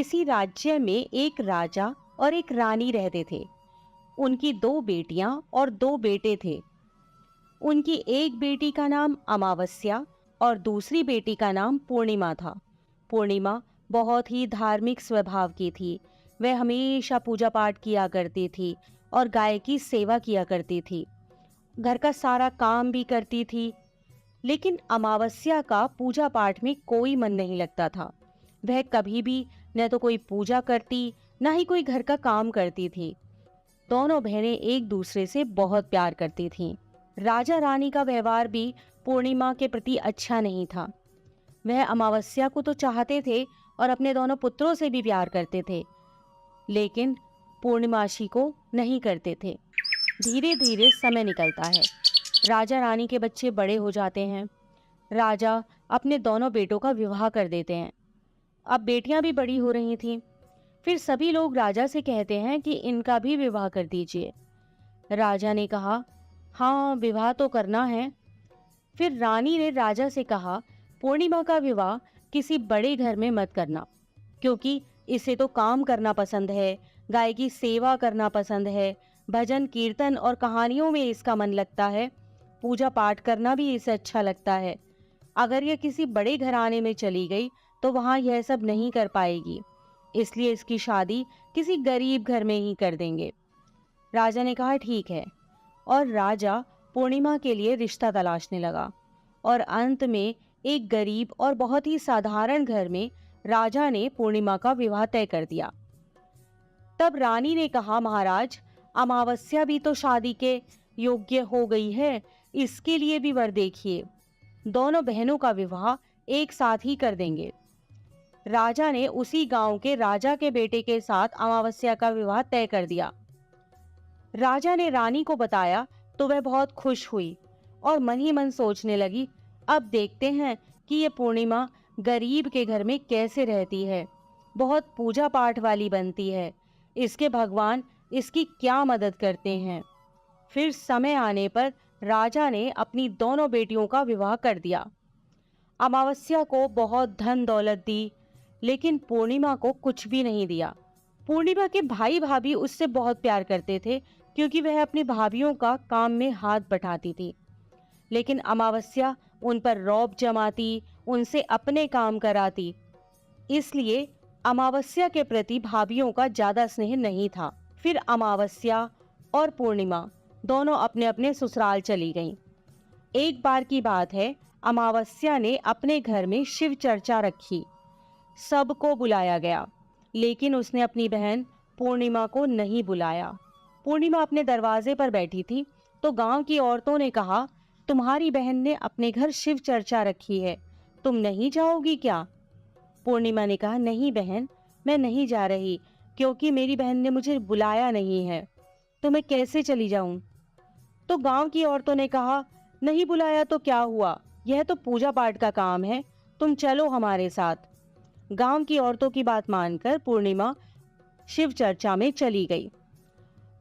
किसी राज्य में एक राजा और एक रानी रहते थे। उनकी दो बेटियां और दो बेटे थे। उनकी एक बेटी का नाम अमावस्या और दूसरी बेटी का नाम पूर्णिमा था। पूर्णिमा बहुत ही धार्मिक स्वभाव की थी। वह हमेशा पूजा पाठ किया करती थी और गाय की सेवा किया करती थी। घर का सारा काम भी करती थी। लेकिन अमावस्या का पूजा पाठ में कोई मन नहीं लगता था। वह कभी भी न तो कोई पूजा करती, न ही कोई घर का काम करती थी। दोनों बहनें एक दूसरे से बहुत प्यार करती थीं। राजा रानी का व्यवहार भी पूर्णिमा के प्रति अच्छा नहीं था। वह अमावस्या को तो चाहते थे और अपने दोनों पुत्रों से भी प्यार करते थे, लेकिन पूर्णिमाशी को नहीं करते थे। धीरे धीरे समय निकलता है। राजा रानी के बच्चे बड़े हो जाते हैं। राजा अपने दोनों बेटों का विवाह कर देते हैं। अब बेटियां भी बड़ी हो रही थीं। फिर सभी लोग राजा से कहते हैं कि इनका भी विवाह कर दीजिए। राजा ने कहा, हाँ, विवाह तो करना है। फिर रानी ने राजा से कहा, पूर्णिमा का विवाह किसी बड़े घर में मत करना, क्योंकि इसे तो काम करना पसंद है, गाय की सेवा करना पसंद है, भजन कीर्तन और कहानियों में इसका मन लगता है, पूजा पाठ करना भी इसे अच्छा लगता है। अगर यह किसी बड़े घराने में चली गई तो वहां यह सब नहीं कर पाएगी, इसलिए इसकी शादी किसी गरीब घर में ही कर देंगे। राजा ने कहा, ठीक है। और राजा पूर्णिमा के लिए रिश्ता तलाशने लगा और अंत में एक गरीब और बहुत ही साधारण घर में राजा ने पूर्णिमा का विवाह तय कर दिया। तब रानी ने कहा, महाराज, अमावस्या भी तो शादी के योग्य हो गई है, इसके लिए भी वर देखिए। दोनों बहनों का विवाह एक साथ ही कर देंगे। राजा ने उसी गांव के राजा के बेटे के साथ अमावस्या का विवाह तय कर दिया। राजा ने रानी को बताया तो वह बहुत खुश हुई और मन ही मन सोचने लगी, अब देखते हैं कि ये पूर्णिमा गरीब के घर में कैसे रहती है, बहुत पूजा पाठ वाली बनती है, इसके भगवान इसकी क्या मदद करते हैं। फिर समय आने पर राजा ने अपनी दोनों बेटियों का विवाह कर दिया। अमावस्या को बहुत धन दौलत दी, लेकिन पूर्णिमा को कुछ भी नहीं दिया। पूर्णिमा के भाई भाभी उससे बहुत प्यार करते थे, क्योंकि वह अपनी भाभियों का काम में हाथ बटाती थी। लेकिन अमावस्या उन पर रौब जमाती, उनसे अपने काम कराती, इसलिए अमावस्या के प्रति भाभियों का ज्यादा स्नेह नहीं था। फिर अमावस्या और पूर्णिमा दोनों अपने अपने ससुराल चली गईं। एक बार की बात है, अमावस्या ने अपने घर में शिव चर्चा रखी। सबको बुलाया गया, लेकिन उसने अपनी बहन पूर्णिमा को नहीं बुलाया। पूर्णिमा अपने दरवाजे पर बैठी थी तो गांव की औरतों ने कहा, तुम्हारी बहन ने अपने घर शिव चर्चा रखी है, तुम नहीं जाओगी क्या? पूर्णिमा ने कहा, नहीं बहन, मैं नहीं जा रही, क्योंकि मेरी बहन ने मुझे बुलाया नहीं है, तो मैं कैसे चली जाऊं? तो गांव की औरतों ने कहा, नहीं बुलाया तो क्या हुआ, यह तो पूजा पाठ का काम है, तुम चलो हमारे साथ। गांव की औरतों की बात मानकर पूर्णिमा शिव चर्चा में चली गई।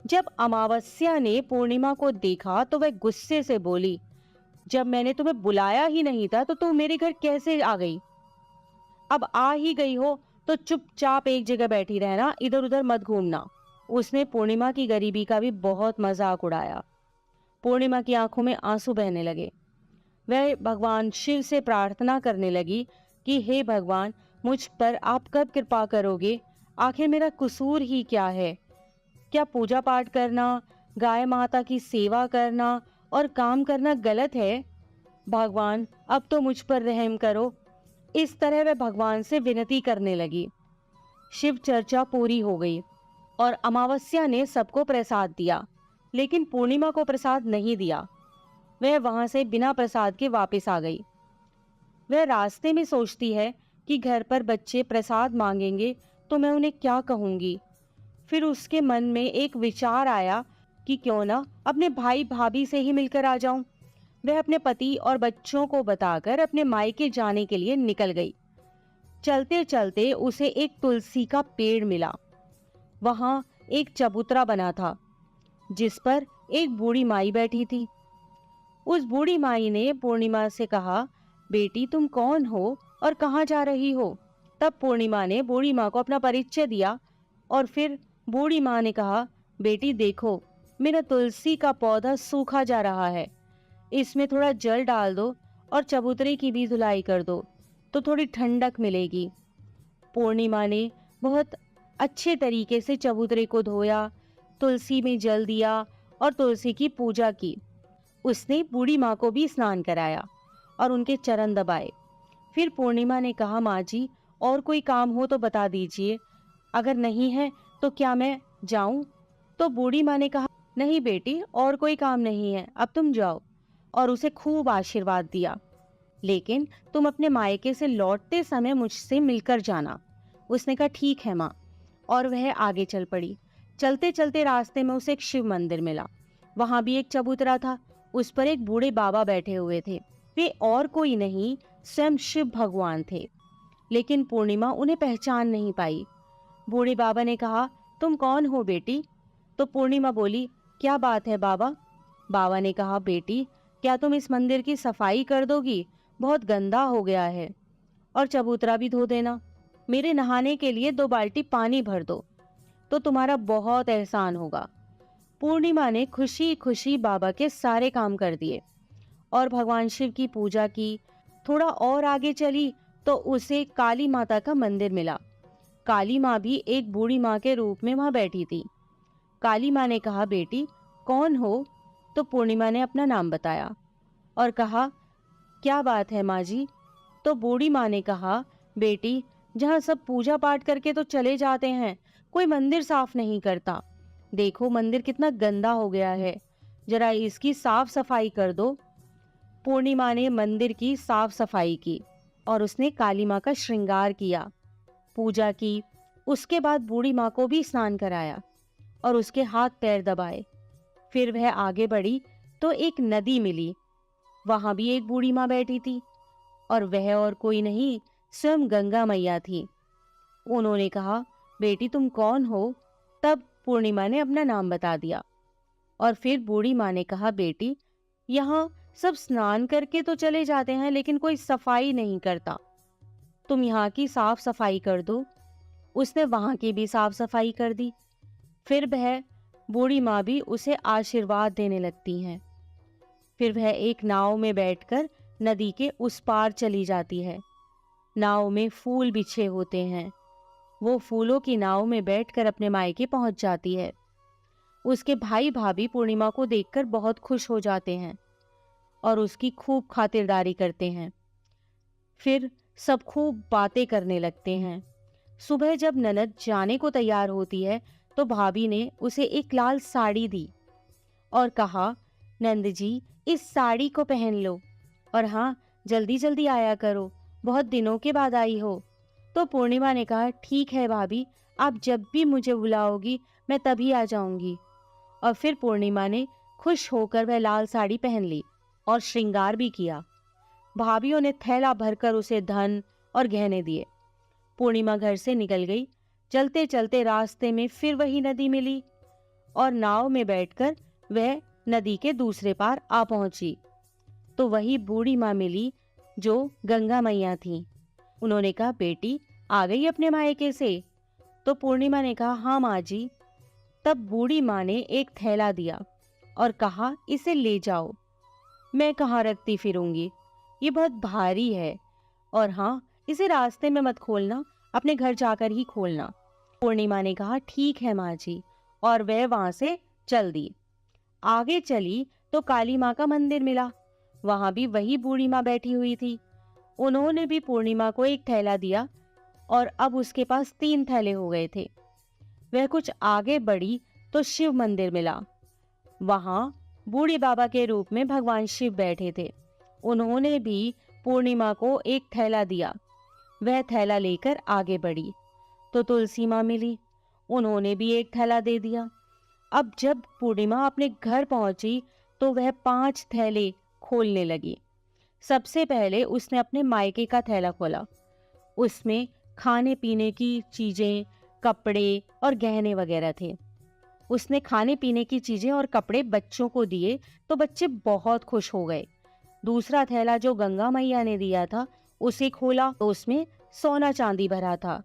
जब अमावस्या ने पूर्णिमा को देखा तो वह गुस्से से बोली, जब मैंने तुम्हें बुलाया ही नहीं था तो तुम मेरे घर कैसे आ गई? अब आ ही गई हो तो चुपचाप एक जगह बैठी रहना, इधर उधर मत घूमना। उसने पूर्णिमा की गरीबी का भी बहुत मजाक उड़ाया। पूर्णिमा की आंखों में आंसू बहने लगे। वह भगवान शिव से प्रार्थना करने लगी कि हे भगवान, मुझ पर आप कब कृपा करोगे? आखिर मेरा कसूर ही क्या है? क्या पूजा पाठ करना, गाय माता की सेवा करना और काम करना गलत है? भगवान, अब तो मुझ पर रहम करो। इस तरह वह भगवान से विनती करने लगी। शिव चर्चा पूरी हो गई और अमावस्या ने सबको प्रसाद दिया, लेकिन पूर्णिमा को प्रसाद नहीं दिया। वह वहां से बिना प्रसाद के वापस आ गई। वह रास्ते में सोचती है कि घर पर बच्चे प्रसाद मांगेंगे तो मैं उन्हें क्या कहूंगी। फिर उसके मन में एक विचार आया कि क्यों ना अपने भाई भाभी से ही मिलकर आ जाऊं। वह अपने पति और बच्चों को बताकर अपने मायके जाने के लिए निकल गई। चलते चलते उसे एक तुलसी का पेड़ मिला। वहां एक चबूतरा बना था, जिस पर एक बूढ़ी माई बैठी थी। उस बूढ़ी माई ने पूर्णिमा से कहा, बेटी, तुम कौन हो और कहाँ जा रही हो? तब पूर्णिमा ने बूढ़ी माँ को अपना परिचय दिया और फिर बूढ़ी माँ ने कहा, बेटी देखो, मेरा तुलसी का पौधा सूखा जा रहा है, इसमें थोड़ा जल डाल दो और चबूतरे की भी धुलाई कर दो तो थोड़ी ठंडक मिलेगी। पूर्णिमा ने बहुत अच्छे तरीके से चबूतरे को धोया, तुलसी में जल दिया और तुलसी की पूजा की। उसने बूढ़ी माँ को भी स्नान कराया और उनके चरण दबाए। फिर पूर्णिमा ने कहा, माँ जी और कोई काम हो तो बता दीजिए, अगर नहीं है तो क्या मैं जाऊं? तो बूढ़ी माँ ने कहा, नहीं बेटी, और कोई काम नहीं है, अब तुम जाओ, और उसे खूब आशीर्वाद दिया। लेकिन तुम अपने मायके से लौटते समय मुझसे मिलकर जाना। उसने कहा, ठीक है माँ, और वह आगे चल पड़ी। चलते चलते रास्ते में उसे एक शिव मंदिर मिला। वहां भी एक चबूतरा था, उस पर एक बूढ़े बाबा बैठे हुए थे। वे और कोई नहीं, स्वयं शिव भगवान थे। लेकिन पूर्णिमा उन्हें पहचान नहीं पाई। बूढ़े बाबा ने कहा, तुम कौन हो बेटी? तो पूर्णिमा बोली, क्या बात है बाबा? बाबा ने कहा, बेटी, क्या तुम इस मंदिर की सफाई कर दोगी? बहुत गंदा हो गया है, और चबूतरा भी धो देना। मेरे नहाने के लिए 2 बाल्टी पानी भर दो तो तुम्हारा बहुत एहसान होगा। पूर्णिमा ने खुशी खुशी बाबा के सारे काम कर दिए और भगवान शिव की पूजा की। थोड़ा और आगे चली तो उसे काली माता का मंदिर मिला। काली माँ भी एक बूढ़ी माँ के रूप में वहां बैठी थी। काली माँ ने कहा, बेटी कौन हो? तो पूर्णिमा ने अपना नाम बताया और कहा, क्या बात है माँ जी? तो बूढ़ी माँ ने कहा, बेटी, जहाँ सब पूजा पाठ करके तो चले जाते हैं, कोई मंदिर साफ नहीं करता। देखो मंदिर कितना गंदा हो गया है, जरा इसकी साफ सफाई कर दो। पूर्णिमा ने मंदिर की साफ सफाई की और उसने काली माँ का श्रृंगार किया, पूजा की। उसके बाद बूढ़ी माँ को भी स्नान कराया और उसके हाथ पैर दबाए। फिर वह आगे बढ़ी तो एक नदी मिली। वहां भी एक बूढ़ी माँ बैठी थी और वह और कोई नहीं, स्वयं गंगा मैया थी। उन्होंने कहा, बेटी तुम कौन हो? तब पूर्णिमा ने अपना नाम बता दिया और फिर बूढ़ी माँ ने कहा, बेटी, यहाँ सब स्नान करके तो चले जाते हैं लेकिन कोई सफाई नहीं करता, तुम यहाँ की साफ सफाई कर दो। उसने वहां की भी साफ सफाई कर दी। फिर वह बूढ़ी माँ भी उसे आशीर्वाद देने लगती हैं। फिर वह एक नाव में बैठकर नदी के उस पार चली जाती है। नाव में फूल बिछे होते हैं। वो फूलों की नाव में बैठकर अपने मायके पहुंच जाती है। उसके भाई भाभी पूर्णिमा को देखकर बहुत खुश हो जाते हैं और उसकी खूब खातिरदारी करते हैं। फिर सब खूब बातें करने लगते हैं। सुबह जब ननद जाने को तैयार होती है तो भाभी ने उसे एक लाल साड़ी दी और कहा, नंद जी, इस साड़ी को पहन लो और हाँ, जल्दी जल्दी आया करो, बहुत दिनों के बाद आई हो। तो पूर्णिमा ने कहा, ठीक है भाभी, आप जब भी मुझे बुलाओगी मैं तभी आ जाऊंगी। और फिर पूर्णिमा ने खुश होकर वह लाल साड़ी पहन ली और श्रृंगार भी किया। भाभीयों ने थैला भरकर उसे धन और गहने दिए। पूर्णिमा घर से निकल गई। चलते चलते रास्ते में फिर वही नदी मिली और नाव में बैठकर वह नदी के दूसरे पार आ पहुंची तो वही बूढ़ी माँ मिली जो गंगा मैया थी। उन्होंने कहा, बेटी आ गई अपने मायके से? तो पूर्णिमा ने कहा, हाँ माँ जी। तब बूढ़ी माँ ने एक थैला दिया और कहा, इसे ले जाओ, मैं कहाँ रखती फिरूंगी, ये बहुत भारी है, और हाँ, इसे रास्ते में मत खोलना, अपने घर जाकर ही खोलना। पूर्णिमा ने कहा, ठीक है माँ जी, और वह वहां से चल दी। आगे चली तो काली माँ का मंदिर मिला। वहां भी वही बूढ़ी माँ बैठी हुई थी। उन्होंने भी पूर्णिमा को एक थैला दिया और अब उसके पास 3 थैले हो गए थे। वह कुछ आगे बढ़ी तो शिव मंदिर मिला। वहां बूढ़े बाबा के रूप में भगवान शिव बैठे थे। उन्होंने भी पूर्णिमा को एक थैला दिया। वह थैला लेकर आगे बढ़ी तो तुलसी माँ मिली। उन्होंने भी एक थैला दे दिया। अब जब पूर्णिमा अपने घर पहुंची तो वह 5 थैले खोलने लगी। सबसे पहले उसने अपने मायके का थैला खोला। उसमें खाने पीने की चीजें, कपड़े और गहने वगैरह थे। उसने खाने पीने की चीजें और कपड़े बच्चों को दिए तो बच्चे बहुत खुश हो गए। दूसरा थैला जो गंगा मैया ने दिया था उसे खोला तो उसमें सोना चांदी भरा था।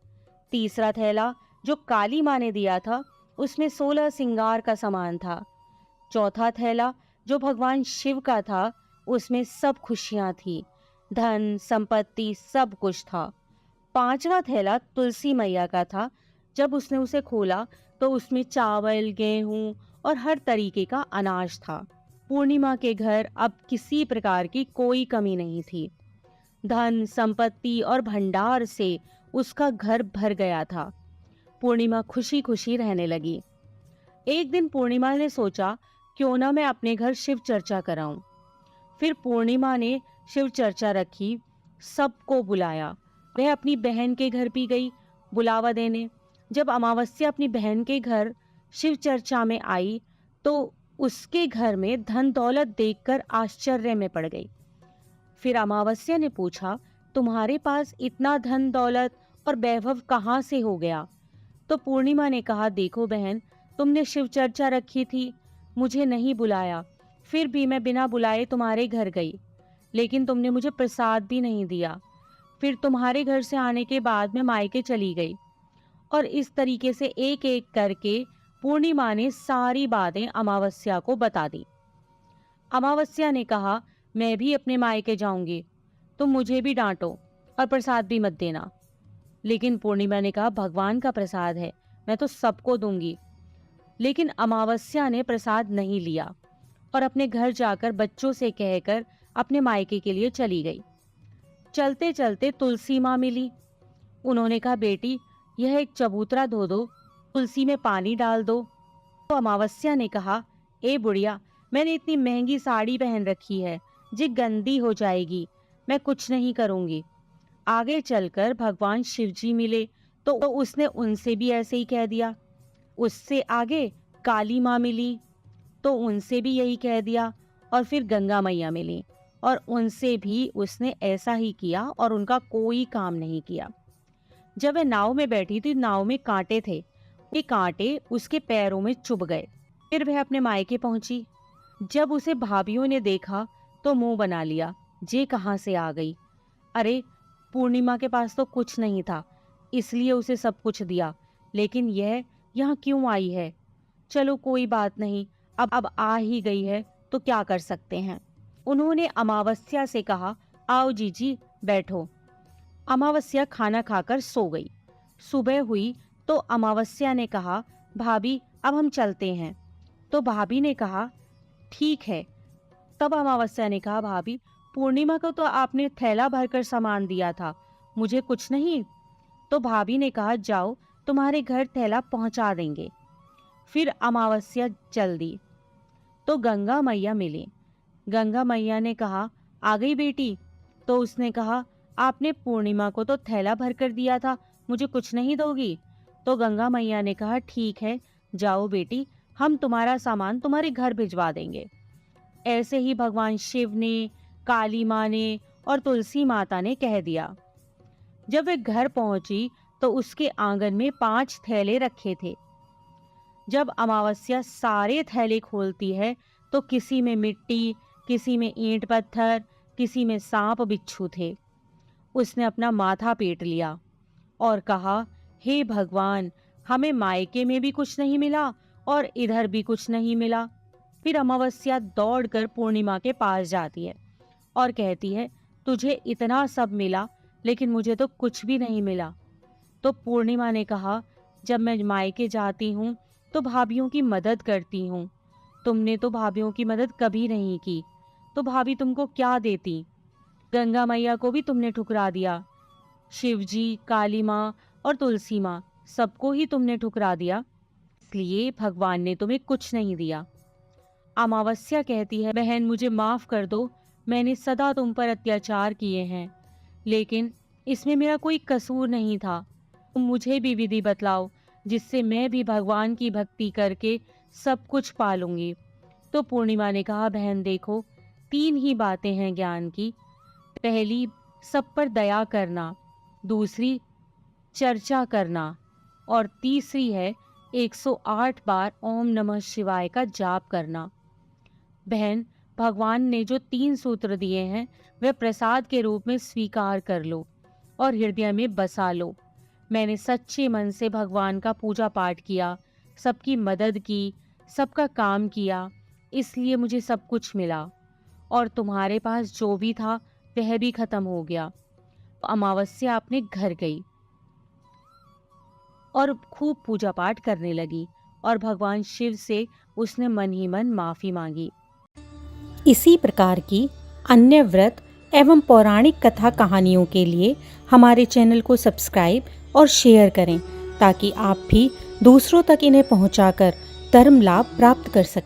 तीसरा थैला जो काली माँ ने दिया था, उसमें 16 सिंगार का सामान था। चौथा थैला जो भगवान शिव का था, उसमें सब खुशियां थी, धन संपत्ति सब कुछ था। पांचवा थैला तुलसी मैया का था। जब उसने उसे खोला तो उसमें चावल, गेहूं और हर तरीके का अनाज था। पूर्णिमा के घर अब किसी प्रकार की कोई कमी नहीं थी। धन संपत्ति और भंडार से उसका घर भर गया था। पूर्णिमा खुशी खुशी रहने लगी। एक दिन पूर्णिमा ने सोचा, क्यों ना मैं अपने घर शिव चर्चा कराऊं। फिर पूर्णिमा ने शिव चर्चा रखी, सबको बुलाया। वह अपनी बहन के घर भी गई बुलावा देने। जब अमावस्या अपनी बहन के घर शिव चर्चा में आई तो उसके घर में धन दौलत देखकर आश्चर्य में पड़ गई। फिर अमावस्या ने पूछा, तुम्हारे पास इतना धन दौलत और वैभव कहाँ से हो गया? तो पूर्णिमा ने कहा, देखो बहन, तुमने शिव चर्चा रखी थी, मुझे नहीं बुलाया, फिर भी मैं बिना बुलाए तुम्हारे घर गई, लेकिन तुमने मुझे प्रसाद भी नहीं दिया। फिर तुम्हारे घर से आने के बाद मैं मायके चली गई। और इस तरीके से एक एक करके पूर्णिमा ने सारी बातें अमावस्या को बता दी। अमावस्या ने कहा, मैं भी अपने मायके जाऊंगी, तुम मुझे भी डांटो और प्रसाद भी मत देना। लेकिन पूर्णिमा ने कहा, भगवान का प्रसाद है, मैं तो सबको दूंगी। लेकिन अमावस्या ने प्रसाद नहीं लिया और अपने घर जाकर बच्चों से कहकर अपने मायके के लिए चली गई। चलते चलते तुलसी माँ मिली। उन्होंने कहा, बेटी, यह एक चबूतरा धो दो, तुलसी में पानी डाल दो। तो अमावस्या ने कहा, ए बुढ़िया, मैंने इतनी महंगी साड़ी पहन रखी है, जी गंदी हो जाएगी, मैं कुछ नहीं करूंगी। आगे चलकर भगवान शिवजी मिले तो उसने उनसे भी ऐसे ही कह दिया। उससे आगे काली माँ मिली तो उनसे भी यही कह दिया। और फिर गंगा मैया मिली और उनसे भी उसने ऐसा ही किया और उनका कोई काम नहीं किया। जब वह नाव में बैठी थी, नाव में कांटे थे, ये कांटे उसके पैरों में चुभ गए। फिर वह अपने मायके पहुंची। जब उसे भाभीियों ने देखा तो मुंह बना लिया, जे कहाँ से आ गई। अरे, पूर्णिमा के पास तो कुछ नहीं था, इसलिए उसे सब कुछ दिया, लेकिन यह यहाँ क्यों आई है? चलो कोई बात नहीं, अब आ ही गई है तो क्या कर सकते हैं। उन्होंने अमावस्या से कहा, आओ जीजी बैठो। अमावस्या खाना खाकर सो गई। सुबह हुई तो अमावस्या ने कहा, भाभी अब हम चलते हैं। तो भाभी ने कहा, ठीक है। तब अमावस्या ने कहा, भाभी, पूर्णिमा को तो आपने थैला भरकर सामान दिया था, मुझे कुछ नहीं। तो भाभी ने कहा, जाओ, तुम्हारे घर थैला पहुंचा देंगे। फिर अमावस्या चल दी तो गंगा मैया मिली। गंगा मैया ने कहा, आ गई बेटी? तो उसने कहा, आपने पूर्णिमा को तो थैला भरकर दिया था, मुझे कुछ नहीं दोगी? तो गंगा मैया ने कहा, ठीक है, जाओ बेटी, हम तुम्हारा सामान तुम्हारे घर भिजवा देंगे। ऐसे ही भगवान शिव ने, काली माँ ने और तुलसी माता ने कह दिया। जब वे घर पहुंची तो उसके आंगन में 5 थैले रखे थे। जब अमावस्या सारे थैले खोलती है तो किसी में मिट्टी, किसी में ईंट पत्थर, किसी में सांप बिच्छू थे। उसने अपना माथा पीट लिया और कहा, हे भगवान, हमें मायके में भी कुछ नहीं मिला और इधर भी कुछ नहीं मिला। फिर अमावस्या दौड़कर पूर्णिमा के पास जाती है और कहती है, तुझे इतना सब मिला लेकिन मुझे तो कुछ भी नहीं मिला। तो पूर्णिमा ने कहा, जब मैं मायके जाती हूँ तो भाभीियों की मदद करती हूँ, तुमने तो भाभीियों की मदद कभी नहीं की, तो भाभी तुमको क्या देती? गंगा मैया को भी तुमने ठुकरा दिया, शिवजी, काली माँ और तुलसी माँ, सबको ही तुमने ठुकरा दिया, इसलिए भगवान ने तुम्हें कुछ नहीं दिया। अमावस्या कहती है, बहन मुझे माफ कर दो, मैंने सदा तुम पर अत्याचार किए हैं, लेकिन इसमें मेरा कोई कसूर नहीं था। तुम मुझे भी विधि बतलाओ जिससे मैं भी भगवान की भक्ति करके सब कुछ पालूंगी। तो पूर्णिमा ने कहा, बहन देखो, 3 ही बातें हैं ज्ञान की। पहली, सब पर दया करना, दूसरी चर्चा करना और तीसरी है 108 बार ओम नमः शिवाय का जाप करना। बहन, भगवान ने जो 3 सूत्र दिए हैं वह प्रसाद के रूप में स्वीकार कर लो और हृदय में बसा लो। मैंने सच्चे मन से भगवान का पूजा पाठ किया, सबकी मदद की, सबका काम किया, इसलिए मुझे सब कुछ मिला। और तुम्हारे पास जो भी था वह भी खत्म हो गया। अमावस्या अपने घर गई और खूब पूजा पाठ करने लगी और भगवान शिव से उसने मन ही मन माफ़ी मांगी। इसी प्रकार की अन्य व्रत एवं पौराणिक कथा कहानियों के लिए हमारे चैनल को सब्सक्राइब और शेयर करें, ताकि आप भी दूसरों तक इन्हें पहुंचाकर धर्म लाभ प्राप्त कर सकें।